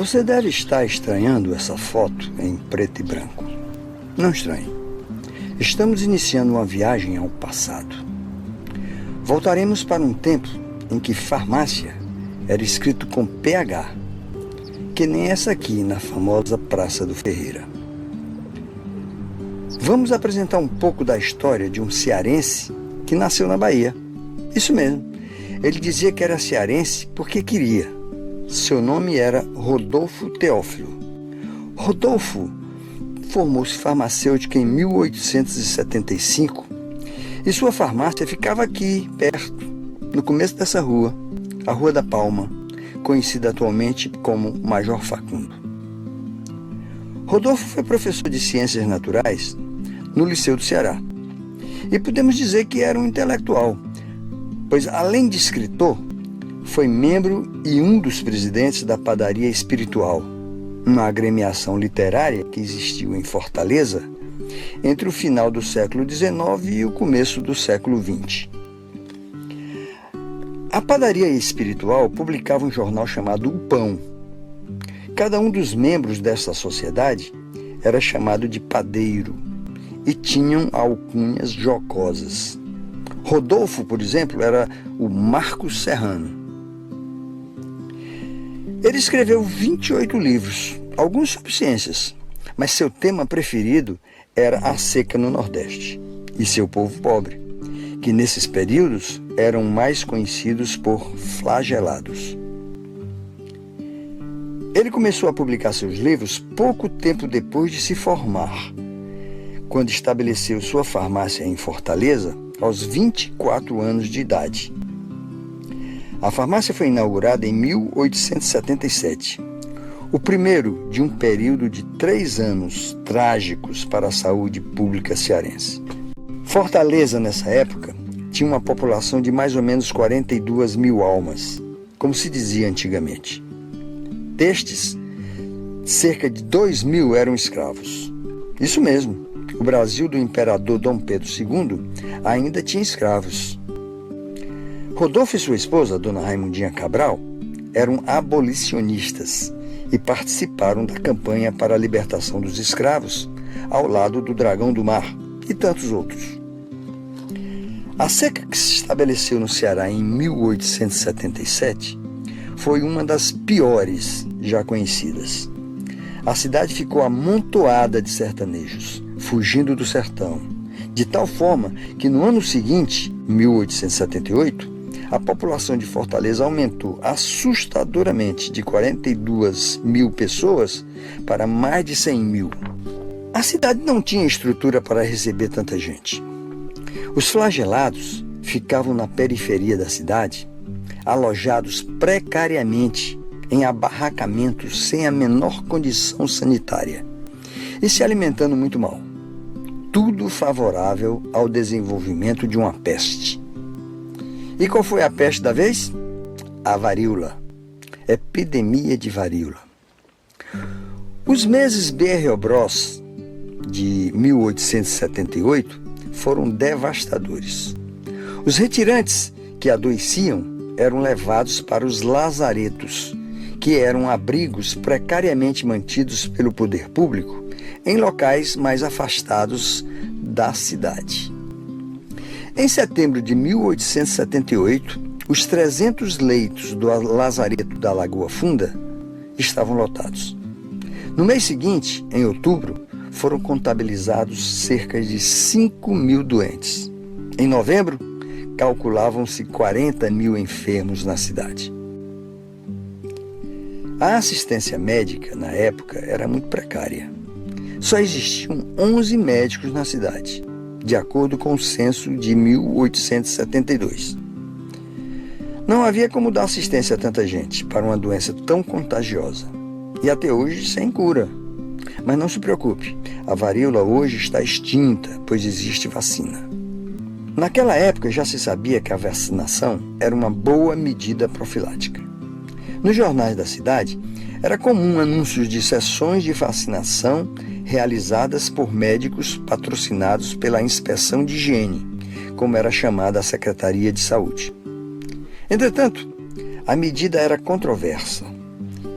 Você deve estar estranhando essa foto em preto e branco. Não estranhe. Estamos iniciando uma viagem ao passado. Voltaremos para um tempo em que farmácia era escrito com PH, que nem essa aqui na famosa Praça do Ferreira. Vamos apresentar um pouco da história de um cearense que nasceu na Bahia. Isso mesmo. Ele dizia que era cearense porque queria. Seu nome era Rodolfo Teófilo. Rodolfo formou-se farmacêutico em 1875 e sua farmácia ficava aqui, perto, no começo dessa rua, a Rua da Palma, conhecida atualmente como Major Facundo. Rodolfo foi professor de Ciências Naturais no Liceu do Ceará. E podemos dizer que era um intelectual, pois além de escritor, foi membro e um dos presidentes da Padaria Espiritual, uma agremiação literária que existiu em Fortaleza entre o final do século XIX e o começo do século XX. A Padaria Espiritual publicava um jornal chamado O Pão. Cada um dos membros dessa sociedade era chamado de padeiro e tinham alcunhas jocosas. Rodolfo, por exemplo, era o Marcos Serrano. Ele escreveu 28 livros, alguns sobre ciências, mas seu tema preferido era a seca no Nordeste e seu povo pobre, que nesses períodos eram mais conhecidos por flagelados. Ele começou a publicar seus livros pouco tempo depois de se formar, quando estabeleceu sua farmácia em Fortaleza aos 24 anos de idade. A farmácia foi inaugurada em 1877, o primeiro de um período de 3 anos trágicos para a saúde pública cearense. Fortaleza, nessa época, tinha uma população de mais ou menos 42 mil almas, como se dizia antigamente. Destes, cerca de 2 mil eram escravos. Isso mesmo, o Brasil do imperador Dom Pedro II ainda tinha escravos. Rodolfo e sua esposa, Dona Raimundinha Cabral, eram abolicionistas e participaram da campanha para a libertação dos escravos, ao lado do Dragão do Mar e tantos outros. A seca que se estabeleceu no Ceará em 1877 foi uma das piores já conhecidas. A cidade ficou amontoada de sertanejos, fugindo do sertão, de tal forma que no ano seguinte, 1878, a população de Fortaleza aumentou assustadoramente de 42 mil pessoas para mais de 100 mil. A cidade não tinha estrutura para receber tanta gente. Os flagelados ficavam na periferia da cidade, alojados precariamente em abarracamentos sem a menor condição sanitária e se alimentando muito mal. Tudo favorável ao desenvolvimento de uma peste. E qual foi a peste da vez? A varíola. Epidemia de varíola. Os meses Berriobros de 1878 foram devastadores. Os retirantes que adoeciam eram levados para os lazaretos, que eram abrigos precariamente mantidos pelo poder público em locais mais afastados da cidade. Em setembro de 1878, os 300 leitos do lazareto da Lagoa Funda estavam lotados. No mês seguinte, em outubro, foram contabilizados cerca de 5 mil doentes. Em novembro, calculavam-se 40 mil enfermos na cidade. A assistência médica, na época, era muito precária. Só existiam 11 médicos na cidade, de acordo com o censo de 1872. Não havia como dar assistência a tanta gente para uma doença tão contagiosa, e até hoje sem cura. Mas não se preocupe, a varíola hoje está extinta, pois existe vacina. Naquela época já se sabia que a vacinação era uma boa medida profilática. Nos jornais da cidade, era comum anúncios de sessões de vacinação realizadas por médicos patrocinados pela Inspeção de Higiene, como era chamada a Secretaria de Saúde. Entretanto, a medida era controversa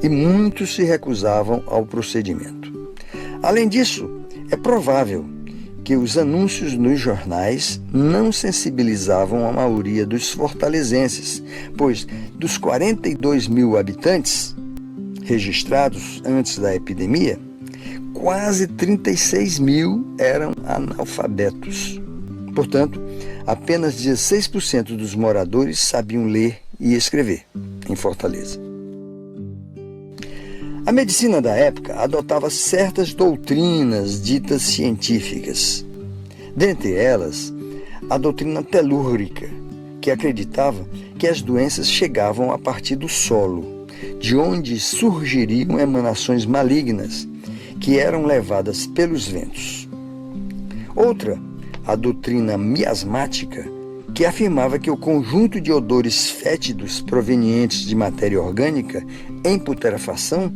e muitos se recusavam ao procedimento. Além disso, é provável que os anúncios nos jornais não sensibilizavam a maioria dos fortalezenses, pois dos 42 mil habitantes registrados antes da epidemia, quase 36 mil eram analfabetos. Portanto, apenas 16% dos moradores sabiam ler e escrever em Fortaleza. A medicina da época adotava certas doutrinas ditas científicas. Dentre elas, a doutrina telúrica, que acreditava que as doenças chegavam a partir do solo, de onde surgiriam emanações malignas que eram levadas pelos ventos. Outra, a doutrina miasmática, que afirmava que o conjunto de odores fétidos provenientes de matéria orgânica em putrefação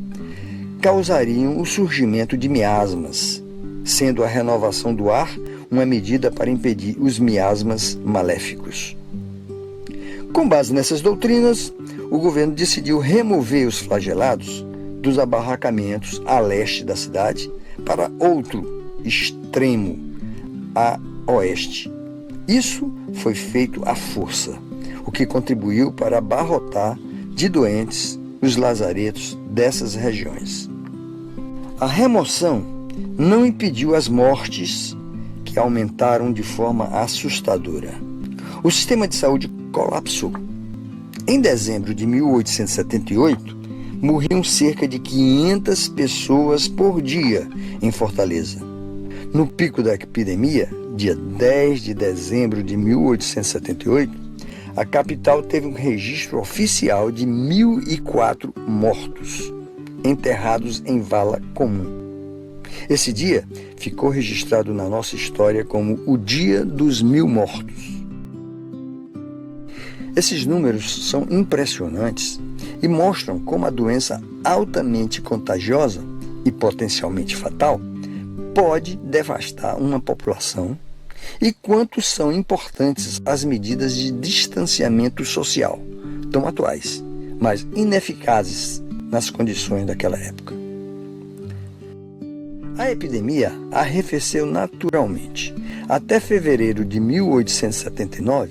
causariam o surgimento de miasmas, sendo a renovação do ar uma medida para impedir os miasmas maléficos. Com base nessas doutrinas, o governo decidiu remover os flagelados dos abarracamentos a leste da cidade para outro extremo, a oeste. Isso foi feito à força, o que contribuiu para abarrotar de doentes os lazaretos dessas regiões. A remoção não impediu as mortes, que aumentaram de forma assustadora. O sistema de saúde colapsou. Em dezembro de 1878, morriam cerca de 500 pessoas por dia em Fortaleza. No pico da epidemia, dia 10 de dezembro de 1878, a capital teve um registro oficial de 1.004 mortos, enterrados em vala comum. Esse dia ficou registrado na nossa história como o Dia dos 1000 Mortos. Esses números são impressionantes e mostram como a doença altamente contagiosa e potencialmente fatal pode devastar uma população e quanto são importantes as medidas de distanciamento social, tão atuais, mas ineficazes nas condições daquela época. A epidemia arrefeceu naturalmente. Até fevereiro de 1879,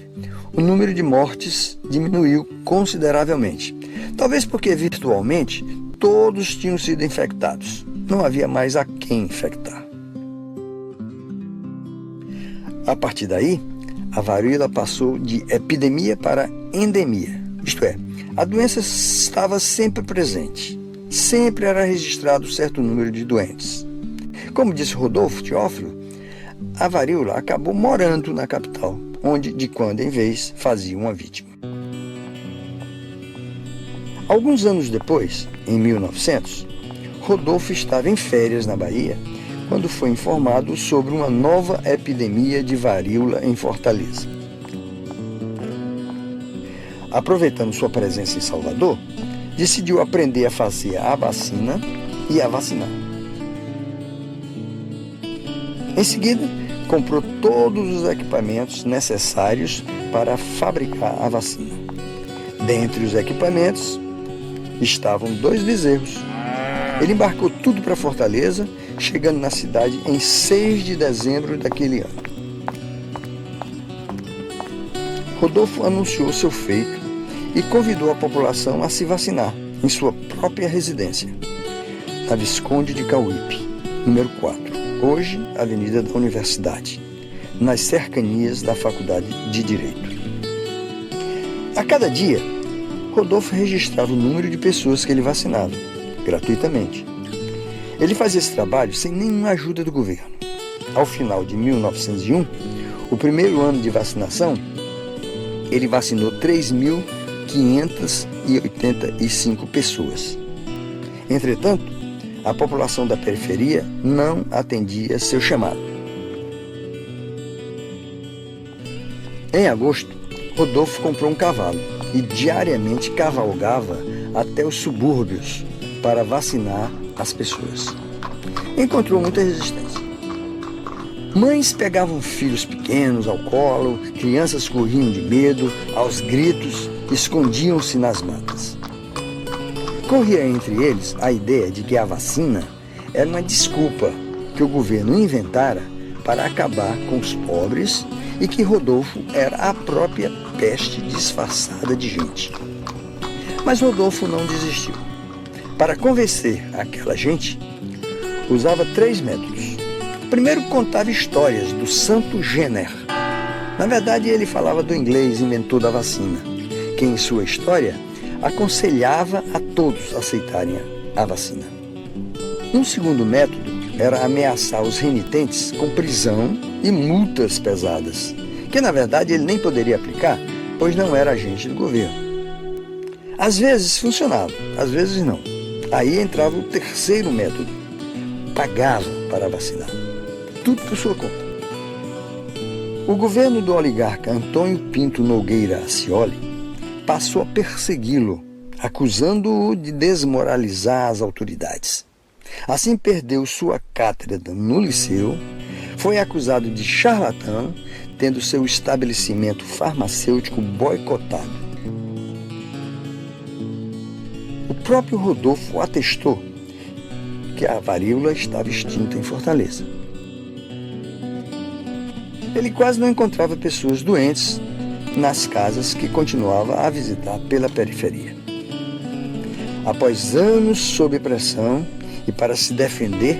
o número de mortes diminuiu consideravelmente. Talvez porque virtualmente todos tinham sido infectados. Não havia mais a quem infectar. A partir daí, a varíola passou de epidemia para endemia. Isto é, a doença estava sempre presente. Sempre era registrado certo número de doentes. Como disse Rodolfo Teófilo, a varíola acabou morando na capital, onde de quando em vez fazia uma vítima. Alguns anos depois, em 1900, Rodolfo estava em férias na Bahia quando foi informado sobre uma nova epidemia de varíola em Fortaleza. Aproveitando sua presença em Salvador, decidiu aprender a fazer a vacina e a vacinar. Em seguida, comprou todos os equipamentos necessários para fabricar a vacina. Dentre os equipamentos estavam 2 bezerros. Ele embarcou tudo para Fortaleza, chegando na cidade em 6 de dezembro daquele ano. Rodolfo anunciou seu feito e convidou a população a se vacinar em sua própria residência, na Visconde de Cauípe, número 4, hoje Avenida da Universidade, nas cercanias da Faculdade de Direito. A cada dia, Rodolfo registrava o número de pessoas que ele vacinava, gratuitamente. Ele fazia esse trabalho sem nenhuma ajuda do governo. Ao final de 1901, o primeiro ano de vacinação, ele vacinou 3.585 pessoas. Entretanto, a população da periferia não atendia seu chamado. Em agosto, Rodolfo comprou um cavalo e diariamente cavalgava até os subúrbios para vacinar as pessoas. Encontrou muita resistência. Mães pegavam filhos pequenos ao colo, crianças corriam de medo, aos gritos, escondiam-se nas matas. Corria entre eles a ideia de que a vacina era uma desculpa que o governo inventara para acabar com os pobres e que Rodolfo era a própria peste disfarçada de gente. Mas Rodolfo não desistiu. Para convencer aquela gente, usava 3 métodos. Primeiro, contava histórias do Santo Jenner. Na verdade, ele falava do inglês inventor da vacina, que em sua história aconselhava a todos aceitarem a vacina. Um segundo método era ameaçar os renitentes com prisão e multas pesadas, que na verdade ele nem poderia aplicar, pois não era agente do governo. Às vezes funcionava, às vezes não. Aí entrava o terceiro método: pagava para vacinar. Tudo por sua conta. O governo do oligarca Antônio Pinto Nogueira Acioli passou a persegui-lo, acusando-o de desmoralizar as autoridades. Assim perdeu sua cátedra no liceu, foi acusado de charlatão, tendo seu estabelecimento farmacêutico boicotado. O próprio Rodolfo atestou que a varíola estava extinta em Fortaleza. Ele quase não encontrava pessoas doentes nas casas que continuava a visitar pela periferia. Após anos sob pressão e para se defender,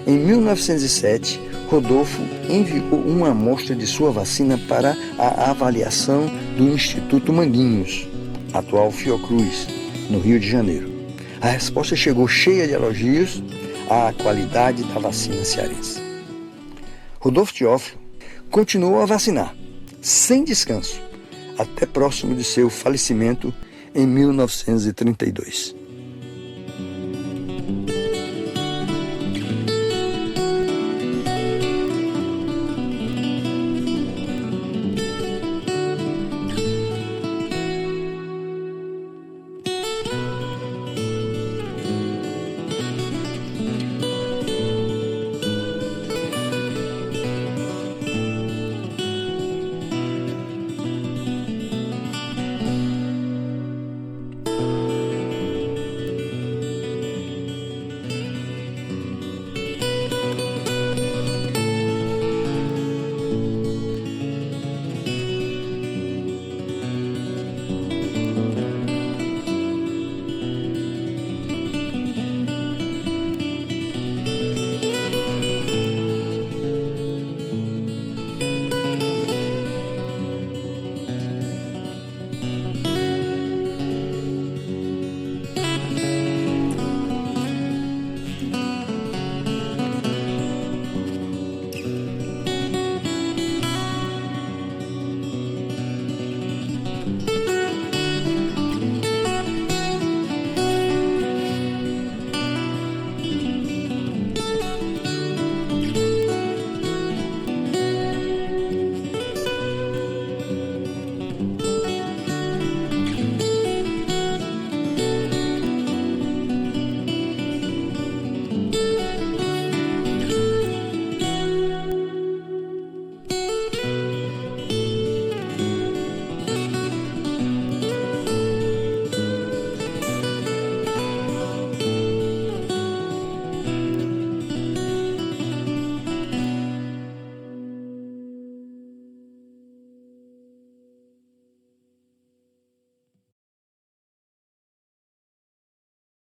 em 1907, Rodolfo enviou uma amostra de sua vacina para a avaliação do Instituto Manguinhos, atual Fiocruz, no Rio de Janeiro. A resposta chegou cheia de elogios à qualidade da vacina cearense. Rodolfo Teófilo continuou a vacinar, sem descanso, até próximo de seu falecimento em 1932.